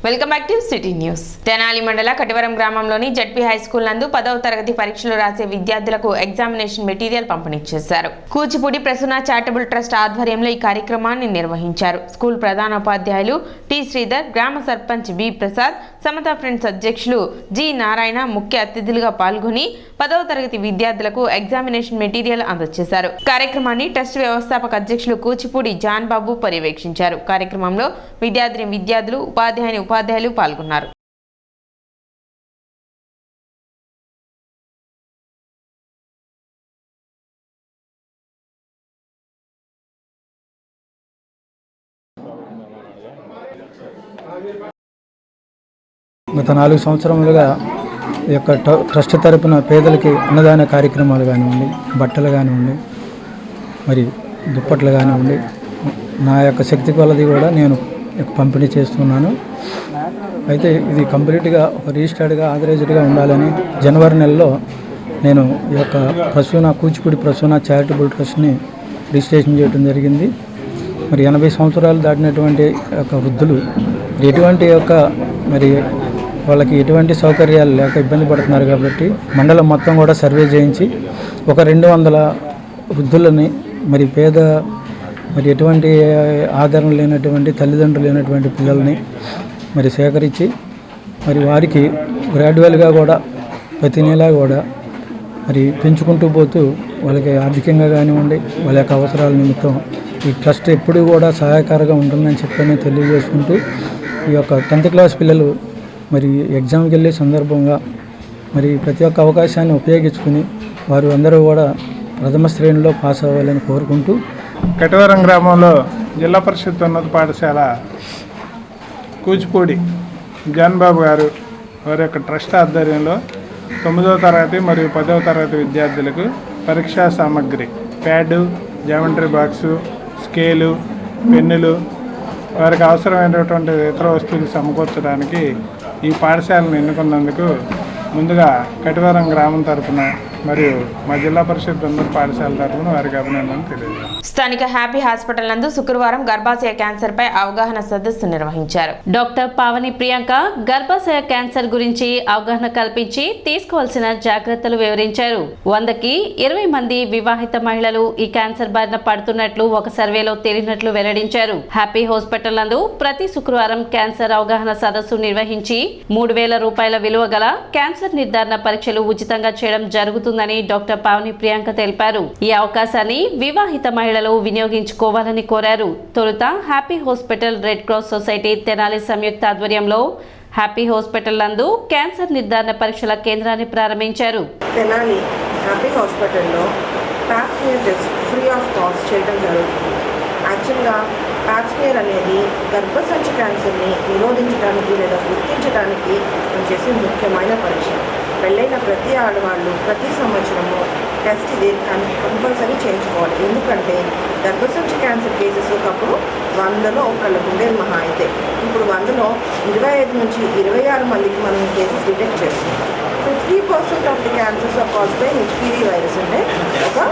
Welcome back to city news. Tenali మండల కటివరం గ్రామంలోని ZP high school నందు 10వ తరగతి పరీక్షలు రాసే విద్యార్థులకు ఎగ్జామినేషన్ మెటీరియల్ పంపిణీ చేశారు. కూచిపూడి ప్రసూన చారిటబుల్ ట్రస్ట్ ఆధ్వర్యంలో ఈ కార్యక్రమాన్ని నిర్వహించారు. స్కూల్ ప్రధానోపాధ్యాయులు టి శ్రీధర్, గ్రామ సర్పంచ్ బి ప్రసాద్, సమతా ఫ్రెండ్స్ అధ్యక్షులు జి నారాయణ ముఖ్య అతిథులుగా పాల్గొని 10వ తరగతి విద్యార్థులకు ఎగ్జామినేషన్ మెటీరియల్ అందజేశారు. కార్యక్రమాన్ని ట్రస్ట్ వ్యవస్థాపక అధ్యక్షులు కూచిపూడి జాన్ బాబు పర్యవేక్షించారు. కార్యక్రమంలో విద్యార్థులు, ఉపాధ్యాయులు పాల్గొన్నారు. గత 4 సంవత్సరములుగా ఈ యొక్క ట్రస్ట్ తరపున పేదలకి అన్నదాన కార్యక్రమాలు కానివ్వండి, బట్టలు కానివ్వండి, మరి దుప్పట్లు కానివ్వండి, నా యొక్క శక్తి కొలది కూడా నేను పంపిణీ చేస్తున్నాను. అయితే ఇది కంప్లీట్గా ఒక రిజిస్టర్డ్గా ఆథరైజ్డ్గా ఉండాలని జనవరి నెలలో నేను ఈ యొక్క కూచిపూడి ప్రసూన చారిటబుల్ ట్రస్ట్ని రిజిస్ట్రేషన్ చేయడం జరిగింది. మరి 80 సంవత్సరాలు దాటినటువంటి యొక్క వృద్ధులు ఎటువంటి మరి వాళ్ళకి ఎటువంటి సౌకర్యాలు లేక ఇబ్బంది పడుతున్నారు కాబట్టి మండలం మొత్తం కూడా సర్వే చేయించి ఒక 200 వృద్ధులని మరి మరి ఎటువంటి ఆధారం లేనటువంటి తల్లిదండ్రులు లేనటువంటి పిల్లల్ని మరి సేకరించి మరి వారికి గ్రాడ్యువల్గా కూడా ప్రతి నెల కూడా మరి పెంచుకుంటూ పోతూ వాళ్ళకి ఆర్థికంగా కానివ్వండి, వాళ్ళ యొక్క అవసరాల నిమిత్తం ఈ ట్రస్ట్ ఎప్పుడూ కూడా సహాయకారంగా ఉంటుందని చెప్పని తెలియజేసుకుంటూ ఈ యొక్క 10th క్లాస్ పిల్లలు మరి ఎగ్జామ్కి వెళ్ళే సందర్భంగా మరి ప్రతి ఒక్క అవకాశాన్ని ఉపయోగించుకుని వారు అందరూ కూడా ప్రథమ శ్రేణిలో పాస్ అవ్వాలని కోరుకుంటూ కటివరం గ్రామంలో జిల్లా పరిషత్ ఉన్నత పాఠశాల కూచిపూడి జాన్ బాబు గారు వారి యొక్క ట్రస్ట్ ఆధ్వర్యంలో 9వ తరగతి మరియు 10వ తరగతి విద్యార్థులకు పరీక్షా సామగ్రి, ప్యాడు, జామెట్రీ బాక్సు, స్కేలు, పెన్నులు, వారికి అవసరమైనటువంటి ఇతర వస్తువులు సమకూర్చడానికి ఈ పాఠశాలను ఎన్నుకున్నందుకు ముందుగా కటివరం గ్రామం తరఫున మరియు మా జిల్లా పరిషత్ ఉన్నత పాఠశాల తరఫున వారికి అభినందనలు తెలియజేస్తాను. స్థానిక హ్యాపీ హాస్పిటల్ నందు శుక్రవారం గర్భాశయ క్యాన్సర్ పై అవగాహన సదస్సు నిర్వహించారు. డాక్టర్ పావని ప్రియాంక గర్భాశయ క్యాన్సర్ గురించి అవగాహన కల్పించి తీసుకోవాల్సిన జాగ్రత్తలు వివరించారు. 100కి 20 మంది వివాహిత మహిళలు ఈ క్యాన్సర్ బారిన పడుతున్నట్లు ఒక సర్వేలో తేలినట్లు వెల్లడించారు. హ్యాపీ హాస్పిటల్ నందు ప్రతి శుక్రవారం క్యాన్సర్ అవగాహన సదస్సు నిర్వహించి 3,000 రూపాయల విలువ గల క్యాన్సర్ నిర్ధారణ పరీక్షలు ఉచితంగా చేయడం జరుగుతుందని డాక్టర్ పావని ప్రియాంక తెలిపారు. ఈ అవకాశాన్ని వివాహిత మహిళలు వినియోగించుకోవాలని కోరారు. తొలుత happy hospital red cross society Tenali సంయుక్త ఆధ్వర్యంలో హ్యాపీ హాస్పిటల్ నందు క్యాన్సర్ నిర్ధారణ పరీక్షల కేంద్రాన్ని ప్రారంభించారు. తెనాలి హ్యాపీ హాస్పిటల్లో pap smear test free of cost చేయడం జరుగుతుంది. యాక్చువల్గా ప్యాప్స్మియర్ అనేది గర్భసంచి క్యాన్సర్ని నిరోధించడానికి లేదా గుర్తించడానికి మనం చేసే ముఖ్యమైన పరీక్ష. పెళ్ళైన ప్రతి ఆడవాళ్ళు ప్రతి సంవత్సరము టెస్ట్ ఇది కంపల్సరీ చేయించుకోవాలి. ఎందుకంటే గర్భసంచి క్యాన్సర్ కేసెస్ ఒకప్పుడు 100లో ఒకళ్ళకు ఉండేది మహా అయితే. ఇప్పుడు 100లో 25 నుంచి 26 మందికి మనం కేసెస్ డిటెక్ట్ చేస్తున్నాం. 50% of the cancers are caused by HPV virus. అంటే ఒక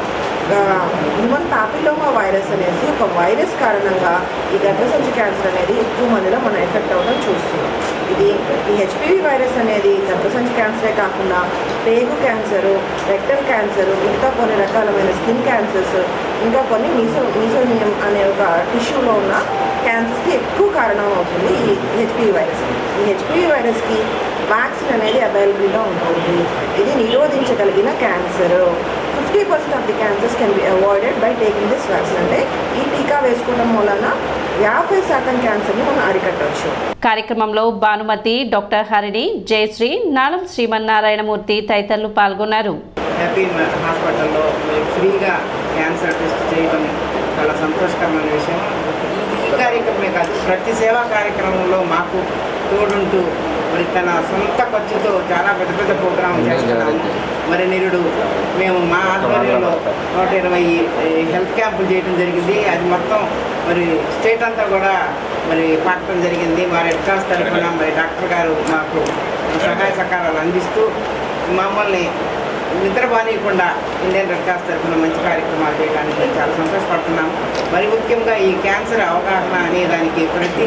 హ్యూమన్ పాపిలోమా వైరస్ అనేసి ఒక వైరస్ కారణంగా ఈ గర్భసంచి క్యాన్సర్ అనేది ఎక్కువ మందిలో మనం ఎఫెక్ట్ అవ్వడం చూస్తున్నాం. ఈ హెచ్పివి వైరస్ అనేది గర్భసంచి క్యాన్సరే కాకుండా పేగు క్యాన్సరు, రెక్టల్ క్యాన్సరు, ఇంకా కొన్ని రకాలమైన స్కిన్ క్యాన్సర్స్, ఇంకా కొన్ని మీసోనియం అనే ఒక టిష్యూలో ఉన్న క్యాన్సర్స్కి ఎక్కువ కారణం అవుతుంది ఈ హెచ్పివి వైరస్. ఈ హెచ్పివి వైరస్కి వ్యాక్సిన్ అనేది అవైలబుల్గా ఉంటుంది. ఇది నిరోధించగలిగిన cancer. 50% of the cancers can be avoided by taking this vaccine. అంటే ఈ టీకా వేసుకోవడం వలన 50% క్యాన్సర్ని మనం అరికట్టవచ్చు. కార్యక్రమంలో భానుమతి, డాక్టర్ హరిణి, జయశ్రీ, నాలం శ్రీమన్నారాయణమూర్తి తదితరులు పాల్గొన్నారు. హ్యాపీ హాస్పిటల్లో ఫ్రీగా క్యాన్సర్ టెస్ట్ చేయడం చాలా సంతోషకరమైన విషయం. ఈ కార్యక్రమమే కాదు, ప్రతి సేవా కార్యక్రమంలో మాకు తోడుంటూ మరి తన సొంత ఖర్చుతో చాలా పెద్ద పెద్ద ప్రోగ్రాం చేస్తున్నాము. మరి నిరుడు మేము మా ఆధ్వర్యంలో 120 హెల్త్ క్యాంపులు చేయడం జరిగింది. అది మొత్తం మరి స్టేట్ అంతా కూడా మరి పాటడం జరిగింది. మా రెడ్ క్రాస్ తరఫున మరి డాక్టర్ గారు మాకు సహాయ సహకారాలు అందిస్తూ మమ్మల్ని నిద్ర బానియకుండా ఇండియన్ రెడ్ క్రాస్ తరఫున మంచి కార్యక్రమాలు చేయడానికి మేము చాలా సంతోషపడుతున్నాము. మరి ముఖ్యంగా ఈ క్యాన్సర్ అవగాహన అనేదానికి ప్రతి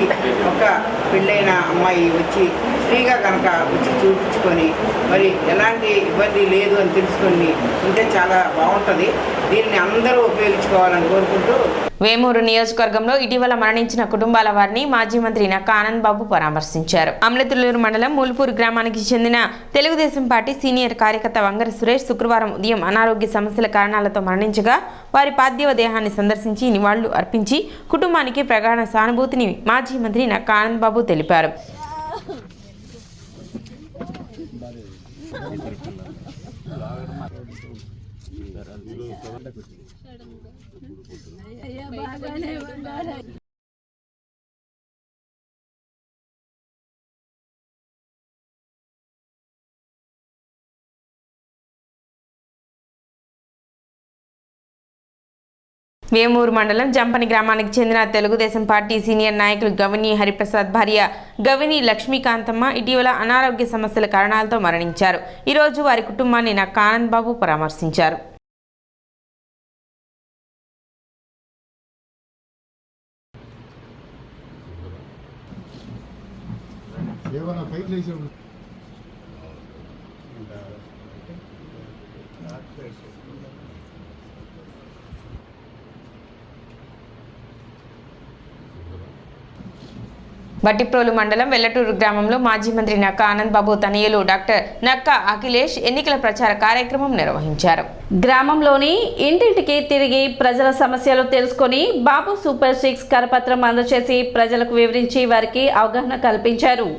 ఒక్క పెళ్ళైన అమ్మాయి వచ్చి ఫ్రీగా కనుక వచ్చి చూపించుకొని మరి ఎలాంటి ఇబ్బంది లేదు అని తెలుసుకొని ఉంటే చాలా బాగుంటుంది. దీన్ని అందరూ ఉపయోగించుకోవాలని కోరుకుంటూ వేమూరు నియోజకవర్గంలో ఇటీవల మరణించిన కుటుంబాల వారిని మాజీ మంత్రి నక్కా ఆనంద్ బాబు పరామర్శించారు. అమలతులూరు మండలం మూల్పూర్ గ్రామానికి చెందిన తెలుగుదేశం పార్టీ సీనియర్ కార్యకర్త వంగర సురేష్ శుక్రవారం ఉదయం అనారోగ్య సమస్యల కారణాలతో మరణించగా వారి పార్థివ దేహాన్ని సందర్శించి నివాళులు అర్పించి కుటుంబానికి ప్రగాఢ సానుభూతిని మాజీ మంత్రి నక్కా ఆనంద్ బాబు తెలిపారు. వేమూరు మండలం జంపని గ్రామానికి చెందిన తెలుగుదేశం పార్టీ సీనియర్ నాయకులు గవిని హరిప్రసాద్ భార్య గవిని లక్ష్మీకాంతమ్మ ఇటీవల అనారోగ్య సమస్యల కారణాలతో మరణించారు. ఈరోజు వారి కుటుంబాన్ని నక్కా ఆనంద్ బాబు పరామర్శించారు. బట్టిప్రోలు మండలం వెల్లటూరు గ్రామంలో మాజీ మంత్రి నక్కా ఆనంద్ బాబు తనయులు డాక్టర్ నక్కా అఖిలేష్ ఎన్నికల ప్రచార కార్యక్రమం నిర్వహించారు. గ్రామంలోని ఇంటింటికి తిరిగి ప్రజల సమస్యలు తెలుసుకొని బాబు సూపర్ 6 కరపత్రం అందజేసి ప్రజలకు వివరించి వారికి అవగాహన కల్పించారు.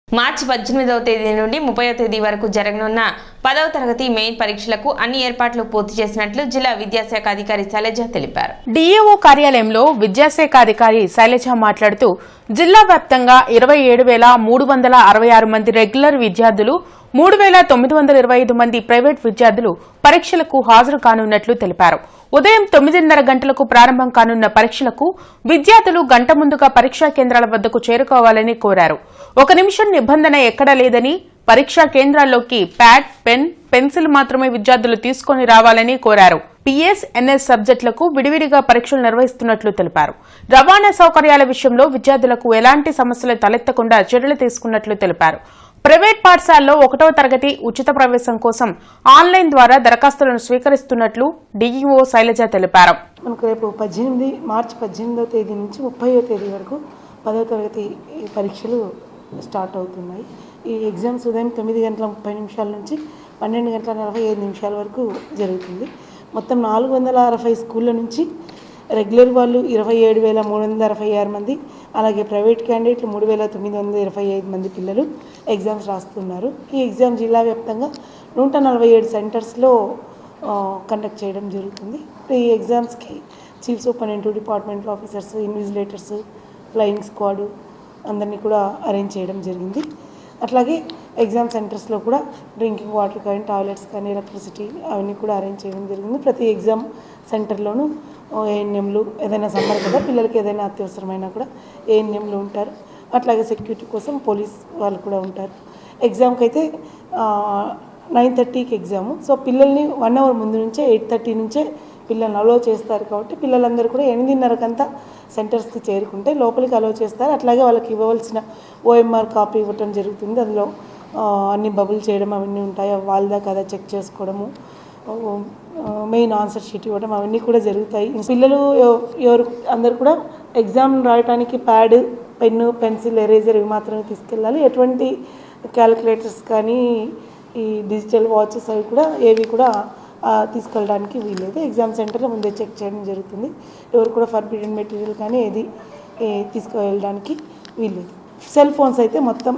మార్చి 18వ తేదీ నుండి 30వ తేదీ వరకు జరగనున్న 10వ తరగతి మెయిన్ పరీక్షలకు అన్ని ఏర్పాట్లు పూర్తి చేసినట్లు జిల్లా విద్యాశాఖ అధికారి శైలజ తెలిపారు. డిఏఓ కార్యాలయంలో విద్యాశాఖ అధికారి శైలజ మాట్లాడుతూ జిల్లా వ్యాప్తంగా 27,366 మంది రెగ్యులర్ విద్యార్థులు 3,925 మంది ప్రైవేట్ విద్యార్థులు పరీక్షలకు హాజరు కానున్నట్లు తెలిపారు. ఉదయం 9:30 గంటలకు ప్రారంభం కానున్న పరీక్షలకు విద్యార్థులు గంట ముందుగా పరీక్షా కేంద్రాల వద్దకు చేరుకోవాలని కోరారు. 1 నిమిషం నిబంధన ఎక్కడా లేదని, పరీక్షా కేంద్రాల్లోకి ప్యాడ్, పెన్, పెన్సిల్ మాత్రమే విద్యార్థులు తీసుకుని రావాలని కోరారు. పిఎస్, ఎన్ఎస్ సబ్జెక్టులకు విడివిడిగా పరీక్షలు నిర్వహిస్తున్నట్లు తెలిపారు. రవాణా సౌకర్యాల విషయంలో విద్యార్థులకు ఎలాంటి సమస్యలు తలెత్తకుండా చర్యలు తీసుకున్నట్లు తెలిపారు. ప్రైవేట్ పాఠశాలలో 1వ తరగతి ఉచిత ప్రవేశం కోసం ఆన్లైన్ ద్వారా దరఖాస్తులను స్వీకరిస్తున్నట్లు డిఈఓ శైలజ తెలిపారు. మనకు రేపు మార్చి 18వ తేదీ నుంచి 30వ తేదీ వరకు 10వ తరగతి పరీక్షలు స్టార్ట్ అవుతున్నాయి. ఈ ఎగ్జామ్స్ ఉదయం 9:30 నుంచి 12:45 వరకు జరుగుతుంది. మొత్తం 460 స్కూళ్ళ నుంచి రెగ్యులర్ వాళ్ళు 27,366 మంది, అలాగే ప్రైవేట్ క్యాండిడేట్లు 3,925 మంది పిల్లలు ఎగ్జామ్స్ రాస్తున్నారు. ఈ ఎగ్జామ్ జిల్లా వ్యాప్తంగా 147 సెంటర్స్లో కండక్ట్ చేయడం జరుగుతుంది. ఈ ఎగ్జామ్స్కి chief superintendent, department officers, invigilators, flying squad అందరినీ కూడా అరేంజ్ చేయడం జరిగింది. అట్లాగే ఎగ్జామ్ సెంటర్స్లో కూడా డ్రింకింగ్ వాటర్ కానీ, టాయిలెట్స్ కానీ, ఎలక్ట్రిసిటీ అవన్నీ కూడా అరేంజ్ చేయడం జరిగింది. ప్రతి ఎగ్జామ్ సెంటర్లోనూ ఏఎన్ఎంలు, ఏదైనా సమ్మర్ కదా పిల్లలకి ఏదైనా అత్యవసరమైనా కూడా ఏఎన్ఎంలు ఉంటారు. అట్లాగే సెక్యూరిటీ కోసం పోలీస్ వాళ్ళు కూడా ఉంటారు. ఎగ్జామ్కి అయితే 9:30కి ఎగ్జాము. సో పిల్లల్ని 1 అవర్ ముందు నుంచే 8:30 నుంచే పిల్లల్ని అలో చేస్తారు. కాబట్టి పిల్లలందరూ కూడా 8:30కంతా సెంటర్స్కి చేరుకుంటే లోపలికి అలో చేస్తారు. అట్లాగే వాళ్ళకి ఇవ్వవలసిన ఓఎంఆర్ కాపీ ఇవ్వటం జరుగుతుంది. అందులో అన్ని బబుల్ చేయడం అవన్నీ ఉంటాయి. వాళ్ళదా కదా చెక్ చేసుకోవడము, మెయిన్ ఆన్సర్ షీట్ ఇవ్వడం అవన్నీ కూడా జరుగుతాయి. పిల్లలు అందరు కూడా ఎగ్జామ్ రాయడానికి ప్యాడ్, పెన్ను, పెన్సిల్, ఎరేజర్ ఇవి మాత్రమే తీసుకెళ్ళాలి. ఎటువంటి క్యాలిక్యులేటర్స్ కానీ ఈ డిజిటల్ వాచెస్ అవి కూడా ఏవి కూడా తీసుకెళ్ళడానికి వీల్లేదు. ఎగ్జామ్ సెంటర్లో ముందే చెక్ చేయడం జరుగుతుంది. ఎవరు కూడా ఫర్బిడెన్ మెటీరియల్ కానీ ఏది తీసుకువెళ్ళడానికి వీల్లేదు. సెల్ ఫోన్స్ అయితే మొత్తం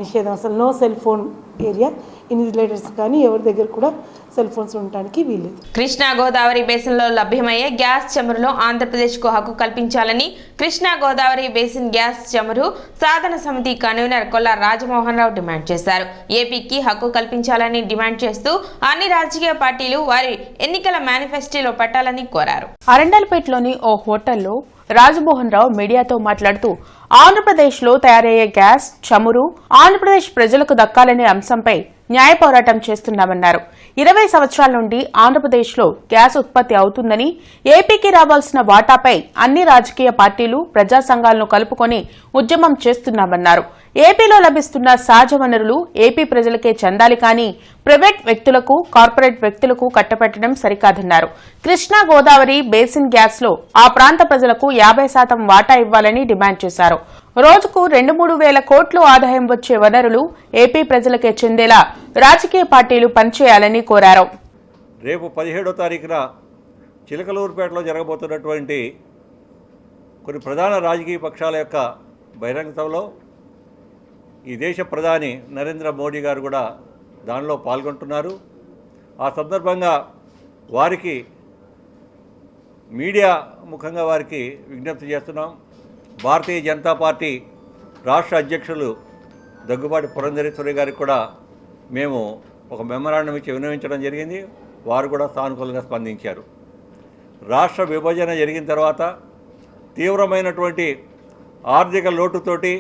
నిషేధం, అసలు no cell phone area. Invigilators కానీ ఎవరి దగ్గర కూడా సెల్ ఫోన్స్ ఉండటానికి వీల్లేదు. కృష్ణా గోదావరి బేసిన్లో లభ్యమయ్యే గ్యాస్ చమురులో ఆంధ్రప్రదేశ్కు హక్కు కల్పించాలని కృష్ణా గోదావరి బేసిన్ గ్యాస్ చమురు సాధన సమితి కన్వీనర్ కొల్లా రాజమోహన్ రావు డిమాండ్ చేశారు. ఏపీకి హక్కు కల్పించాలని డిమాండ్ చేస్తూ అన్ని రాజకీయ పార్టీలు వారి ఎన్నికల మేనిఫెస్టోలో పెట్టాలని కోరారు. అరండల్పేటలోని ఓ హోటల్లో రాజమోహన్ రావు మీడియాతో మాట్లాడుతూ ఆంధ్రప్రదేశ్లో తయారయ్యే గ్యాస్ చమురు ఆంధ్రప్రదేశ్ ప్రజలకు దక్కాలనే అంశంపై న్యాయ పోరాటం చేస్తున్నామన్నారు. 20 సంవత్సరాల నుండి ఆంధ్రప్రదేశ్లో గ్యాస్ ఉత్పత్తి అవుతుందని, ఏపీకి రావాల్సిన వాటాపై అన్ని రాజకీయ పార్టీలు ప్రజా సంఘాలను కలుపుకొని ఉద్యమం చేస్తున్నామన్నారు. ఏపీలో లభిస్తున్న సహజ వనరులు ఏపీ ప్రజలకే చెందాలి కానీ ప్రైవేట్ వ్యక్తులకు, కార్పొరేట్ వ్యక్తులకు కట్టపెట్టడం సరికాదన్నారు. కృష్ణా గోదావరి బేసిన్ గ్యాస్లో ఆ ప్రాంత ప్రజలకు 50% వాటా ఇవ్వాలని డిమాండ్ చేశారు. రోజుకు 2-3 వేల కోట్లు ఆదాయం వచ్చే వనరులు ఏపీ ప్రజలకే చెందేలా రాజకీయ పార్టీలు పనిచేయాలని కోరారు. రేపు 17వ తారీఖున చిలకలూరుపేటలో జరగబోతున్నటువంటి కొన్ని ప్రధాన రాజకీయ పక్షాల యొక్క బహిరంగ సభలో ఈ దేశ ప్రధాని నరేంద్ర మోడీ గారు కూడా దానిలో పాల్గొంటున్నారు. ఆ సందర్భంగా వారికి మీడియా ముఖంగా వారికి విజ్ఞప్తి చేస్తున్నాం. భారతీయ జనతా పార్టీ రాష్ట్ర అధ్యక్షులు దగ్గుబాటి పురంధరేశ్వరి గారికి కూడా మేము ఒక మెమరాండం ఇచ్చి విన్నవించడం జరిగింది. వారు కూడా సానుకూలంగా స్పందించారు. రాష్ట్ర విభజన జరిగిన తర్వాత తీవ్రమైనటువంటి ఆర్థిక లోటుతోటి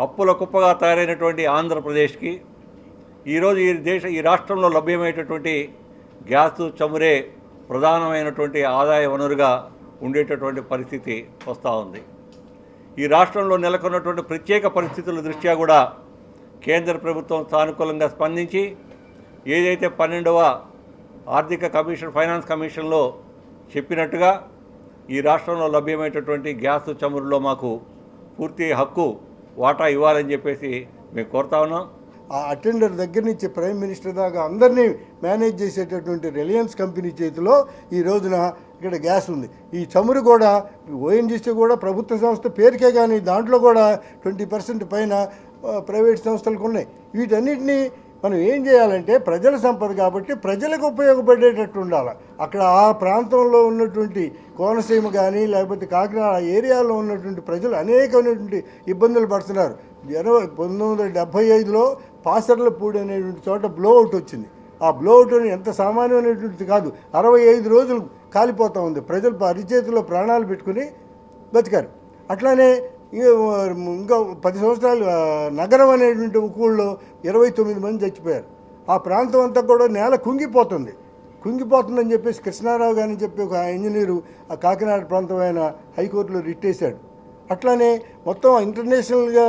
అప్పుల కుప్పగా తయారైనటువంటి ఆంధ్రప్రదేశ్కి ఈరోజు ఈ రాష్ట్రంలో లభ్యమయ్యేటటువంటి గ్యాసు చమురే ప్రధానమైనటువంటి ఆదాయ వనరుగా ఉండేటటువంటి పరిస్థితి వస్తూ ఉంది. ఈ రాష్ట్రంలో నెలకొన్నటువంటి ప్రత్యేక పరిస్థితుల దృష్ట్యా కూడా కేంద్ర ప్రభుత్వం సానుకూలంగా స్పందించి ఏదైతే 12వ ఆర్థిక కమిషన్ ఫైనాన్స్ కమిషన్లో చెప్పినట్టుగా ఈ రాష్ట్రంలో లభ్యమయ్యేటటువంటి గ్యాసు చమురులో మాకు పూర్తి హక్కు వాటా ఇవ్వాలని చెప్పేసి మేము కోరుతా ఉన్నాం. ఆ అటెండర్ దగ్గర నుంచి ప్రైమ్ మినిస్టర్ దాకా అందరినీ మేనేజ్ చేసేటటువంటి రిలయన్స్ కంపెనీ చేతిలో ఈ రోజున ఇక్కడ గ్యాస్ ఉంది. ఈ చమురు కూడా ఓఎన్జీసీ కూడా ప్రభుత్వ సంస్థ పేరుకే, కానీ దాంట్లో కూడా 20% పైన ప్రైవేట్ సంస్థలకు ఉన్నాయి. వీటన్నిటినీ మనం ఏం చేయాలంటే ప్రజల సంపద కాబట్టి ప్రజలకు ఉపయోగపడేటట్టు ఉండాలి. అక్కడ ఆ ప్రాంతంలో ఉన్నటువంటి కోనసీమ కానీ లేకపోతే కాకినాడ ఏరియాలో ఉన్నటువంటి ప్రజలు అనేకమైనటువంటి ఇబ్బందులు పడుతున్నారు. 1975లో పాసర్లపూడి అనేటువంటి చోట బ్లోఅవుట్ వచ్చింది. ఆ బ్లోఅవుట్ అని ఎంత సామాన్యమైనటువంటిది కాదు. 65 రోజులు కాలిపోతూ ఉంది. ప్రజలు అరిచేతిలో ప్రాణాలు పెట్టుకుని బతికారు. అట్లానే ఇంకా 10 సంవత్సరాలు నగరం అనేటువంటి ఊళ్ళో 29 మంది చచ్చిపోయారు. ఆ ప్రాంతం అంతా కూడా నేల కుంగిపోతుందని చెప్పేసి కృష్ణారావు గారిని చెప్పి ఒక ఇంజనీరు ఆ కాకినాడ ప్రాంతం ఆయన హైకోర్టులో రిట్ వేశాడు. అట్లానే మొత్తం ఇంటర్నేషనల్గా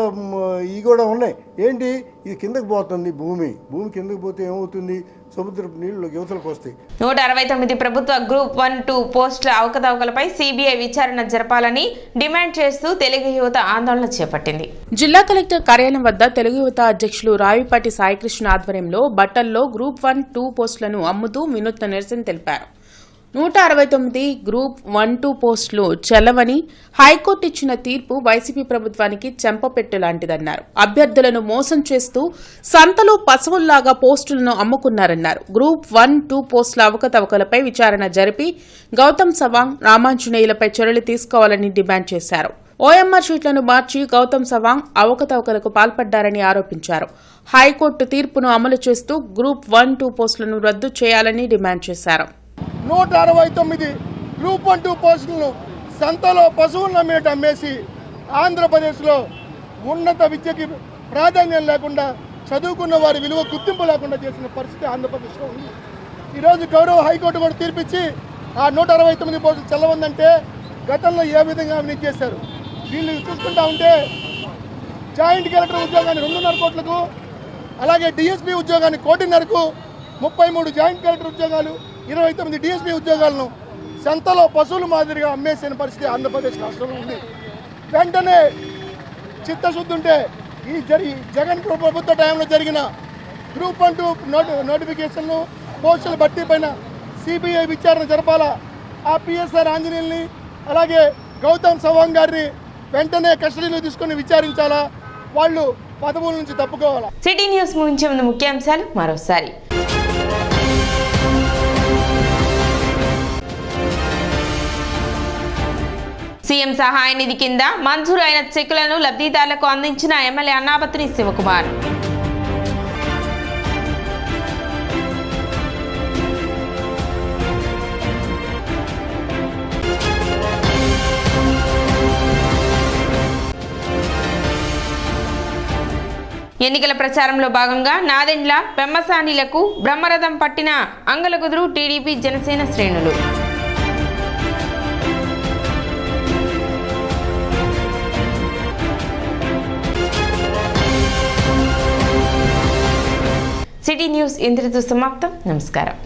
ఇవి కూడా ఉన్నాయి. ఏంటి, ఇది కిందకు పోతుంది, భూమి కిందకు పోతే ఏమవుతుంది, సముద్రపు నీళ్లు యువతలకు వస్తాయి. 169 ప్రభుత్వ గ్రూప్ 1-2 పోస్టుల అవకతవకలపై సిబిఐ విచారణ జరపాలని డిమాండ్ చేస్తూ తెలుగు యువత ఆందోళన చేపట్టింది. జిల్లా కలెక్టర్ కార్యాలయం వద్ద తెలుగు యువత అధ్యక్షులు రావిపాటి సాయికృష్ణ ఆధ్వర్యంలో బట్టల్లో గ్రూప్ 1-2 పోస్టులను అమ్ముతూ వినూత్న నిరసన తెలిపారు. 169 గ్రూప్ 1-2 పోస్టులు చెల్లవని హైకోర్టు ఇచ్చిన తీర్పు వైసీపీ ప్రభుత్వానికి చెంపపెట్టు లాంటిదన్నారు. అభ్యర్థులను మోసం చేస్తూ సంతలో పశువుల్లాగా పోస్టులను అమ్ముకున్నారన్నారు. గ్రూప్ 1-2 పోస్టుల అవకతవకలపై విచారణ జరిపి గౌతమ్ సవాంగ్, రామాంజనేయులపై చర్యలు తీసుకోవాలని డిమాండ్ చేశారు. ఓఎంఆర్ షీట్లను మార్చి గౌతమ్ సవాంగ్ అవకతవకలకు పాల్పడ్డారని ఆరోపించారు. హైకోర్టు తీర్పును అమలు చేస్తూ గ్రూప్ 1-2 పోస్టులను రద్దు చేయాలని డిమాండ్ చేశారు. 169 గ్రూప్ 1-2 పోస్టులను సంతలో పశువులను అమ్మేసి ఆంధ్రప్రదేశ్లో ఉన్నత విద్యకి ప్రాధాన్యం లేకుండా, చదువుకున్న వారి విలువ గుర్తింపు లేకుండా చేసిన పరిస్థితి ఆంధ్రప్రదేశ్లో ఉంది. ఈరోజు గౌరవ హైకోర్టు కూడా తీర్పిచ్చి ఆ 169 పోస్టులు చెల్లవందంటే గతంలో ఏ విధంగా అవినీతి చేశారు. వీళ్ళు చూసుకుంటా ఉంటే జాయింట్ కలెక్టర్ ఉద్యోగాన్ని 2.5 కోట్లకు, అలాగే డిఎస్పీ ఉద్యోగాన్ని 1.5 కోటిన్నరకు, 33 జాయింట్ కలెక్టర్ ఉద్యోగాలు, 29 డిఎస్పీ ఉద్యోగాలను సంతలో పశువుల మాదిరిగా అమ్మేసిన పరిస్థితి ఆంధ్రప్రదేశ్ రాష్ట్రంలో ఉంది. వెంటనే చిత్తశుద్ధి ఉంటే ఈ జగన్ ప్రభుత్వ టైంలో జరిగిన గ్రూప్ 1-2 నోటిఫికేషన్ను పోస్టుల భర్తీ పైన సిబిఐ విచారణ జరపాలా. ఆ పిఎస్ఆర్ ఆంజనేయుల్ని అలాగే గౌతమ్ సవాంగ్ గారిని వెంటనే కస్టడీలో తీసుకొని విచారించాలా. వాళ్ళు పదవుల నుంచి తప్పుకోవాలా. సిటీ న్యూస్ ముగించే ముందు ముఖ్యాంశాలు మరోసారి. సీఎం సహాయ నిధి కింద మంజూరు అయిన చెక్కులను లబ్ధిదారులకు అందించిన ఎమ్మెల్యే అన్నాబత్తుని శివకుమార్. ఎన్నికల ప్రచారంలో భాగంగా నాదెండ్ల పెమ్మసానిలకు బ్రహ్మరథం పట్టిన అంగలకుదురు టీడీపీ జనసేన శ్రేణులు. సిటీ న్యూస్ ఇంతటితో సమాప్తం. నమస్కారం.